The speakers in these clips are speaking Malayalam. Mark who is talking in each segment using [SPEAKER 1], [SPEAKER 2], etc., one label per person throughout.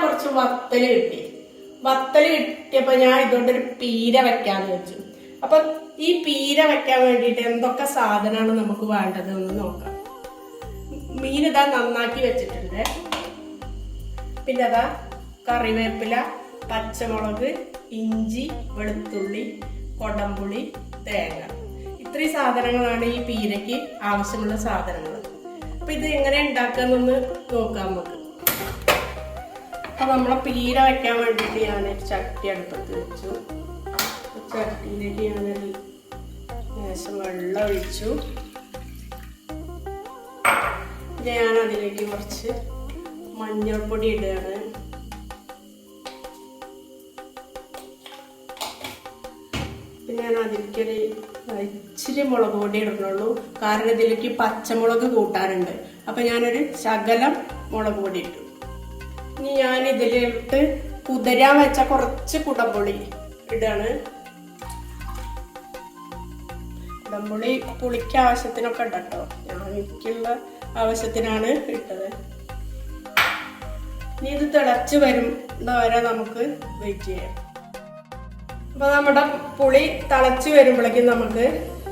[SPEAKER 1] കുറച്ച് വത്തല് കിട്ടി. വത്തല് കിട്ടിയപ്പോ ഞാൻ ഇതുകൊണ്ടൊരു പീര വെക്കാന്ന് വെച്ചു. അപ്പൊ ഈ പീര വെക്കാൻ വേണ്ടിയിട്ട് എന്തൊക്കെ സാധനമാണ് നമുക്ക് വേണ്ടത് എന്ന് നോക്കാം. മീനിതാ നന്നാക്കി വെച്ചിട്ടുണ്ട്. പിന്നെ അതാ കറിവേപ്പില, പച്ചമുളക്, ഇഞ്ചി, വെളുത്തുള്ളി, കൊടംപുളി, തേങ്ങ. ഇത്രയും സാധനങ്ങളാണ് ഈ പീരയ്ക്ക് ആവശ്യമുള്ള സാധനങ്ങൾ. അപ്പൊ ഇത് എങ്ങനെ ഉണ്ടാക്കാന്നൊന്ന് നോക്കാം നമുക്ക്. അപ്പൊ നമ്മളെ പീര വെക്കാൻ വേണ്ടിയിട്ട് ഞാനൊരു ചട്ടി അടുപ്പത്ത് വെച്ചു. ചട്ടിയിലേക്ക് ഞാനൊരു ലേശം വെള്ളം ഒഴിച്ചു. ഞാൻ അതിലേക്ക് കുറച്ച് മഞ്ഞൾപ്പൊടി ഇടുകയാണ്. പിന്നെ ഞാൻ അതിലേക്കൊരു ഇച്ചിരി മുളക് പൊടി ഇടുന്നുള്ളൂ, കാരണം ഇതിലേക്ക് പച്ചമുളക് കൂട്ടാനുണ്ട്. അപ്പൊ ഞാനൊരു ശകലം മുളക് പൊടി ഇട്ടു. ഇനി ഞാൻ ഇതിലിട്ട് കുതിരാൻ വെച്ച കുറച്ച് കുടംപുളി ഇടാണ്. കുടംപുളി പുളിക്ക് ആവശ്യത്തിനൊക്കെ ഉണ്ടോ, ഞാൻ എനിക്കുള്ള ആവശ്യത്തിനാണ് ഇട്ടത്. ഇനി ഇത് തിളച്ച് വരുന്നവരെ നമുക്ക് വെയിറ്റ് ചെയ്യാം. അപ്പൊ നമ്മുടെ പുളി തിളച്ച് വരുമ്പോഴേക്കും നമുക്ക്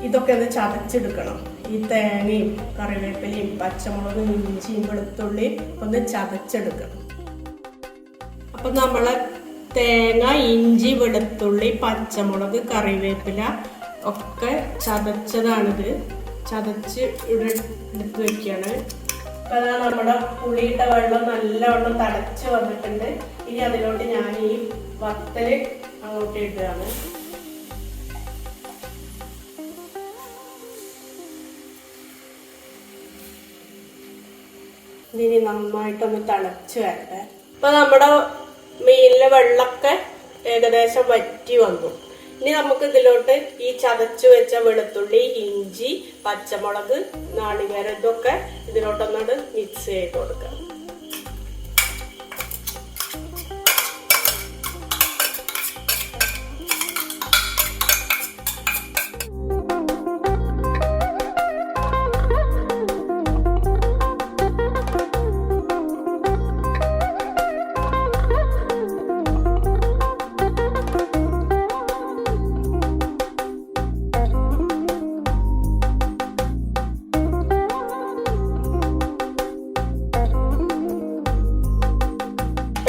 [SPEAKER 1] ഇതൊക്കെ ഒന്ന് ചതച്ചെടുക്കണം. ഈ തേങ്ങയും കറിവേപ്പിലയും പച്ചമുളകും ഇഞ്ചിയും വെളുത്തുള്ളി ഒന്ന് ചതച്ചെടുക്കണം. അപ്പൊ നമ്മളെ തേങ്ങ, ഇഞ്ചി, വെളുത്തുള്ളി, പച്ചമുളക്, കറിവേപ്പില ഒക്കെ ചതച്ചതാണിത്. ചതച്ച് എടുത്ത് വെക്കുകയാണ്. അപ്പൊ അതാ നമ്മുടെ പുളിയുടെ വെള്ളം നല്ലവണ്ണം തിളച്ച് വന്നിട്ടുണ്ട്. ഇനി അതിലോട്ട് ഞാൻ ഈ വത്തല് അങ്ങോട്ട് ഇടുകയാണ്. ഇനി നന്നായിട്ടൊന്ന് തിളച്ച് വരട്ടെ. അപ്പൊ നമ്മുടെ മീനിലെ വെള്ളമൊക്കെ ഏകദേശം വറ്റി വന്നു. ഇനി നമുക്ക് ഇതിലോട്ട് ഈ ചതച്ചു വെച്ച വെളുത്തുള്ളി, ഇഞ്ചി, പച്ചമുളക്, നാളികേരം ഇതൊക്കെ ഇതിലോട്ടൊന്നോട് മിക്സ് ചെയ്ത് കൊടുക്കാം.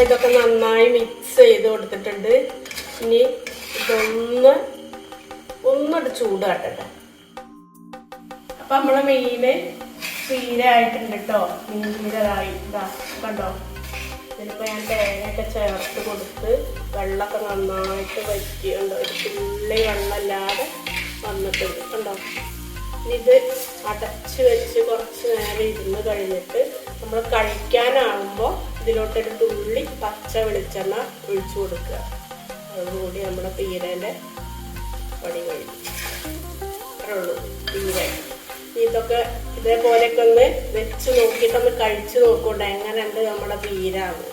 [SPEAKER 1] ഇതൊക്കെ നന്നായി മിക്സ് ചെയ്ത് കൊടുത്തിട്ടുണ്ട്. ഇനി ഒന്നൊരു ചൂടാട്ടട്ടെ. അപ്പൊ നമ്മളെ മീന് പീര ആയിട്ടുണ്ട് കേട്ടോ. മീൻ പീരായി ഇതാ കണ്ടോ. ഇതിലിപ്പോ ഞാൻ തേങ്ങയൊക്കെ ചേർത്ത് കൊടുത്ത് വെള്ളമൊക്കെ നന്നായിട്ട് വറ്റിയുണ്ടോ. ഒരു തുള്ളി വെള്ളമില്ലാതെ വന്നിട്ടുണ്ട് കണ്ടോ. ഇത് അടച്ച് വെച്ച് കുറച്ച് നേരം ഇരുന്ന് കഴിഞ്ഞിട്ട് നമ്മൾ കഴിക്കാനാകുമ്പോൾ ഇതിലോട്ടൊരു തുള്ളി പച്ച വെളിച്ചെണ്ണ ഒഴിച്ചു കൊടുക്കുക. അതോടുകൂടി നമ്മുടെ പീരേൻ്റെ പണി കഴിഞ്ഞു. അത്രേ ഉള്ളൂ പീര. ഇതൊക്കെ ഇതേപോലെയൊക്കെ ഒന്ന് വെച്ച് നോക്കിയിട്ടൊന്ന് കഴിച്ച് നോക്കൂട്ടെ എങ്ങനെയുണ്ട് നമ്മുടെ പീരാണ്.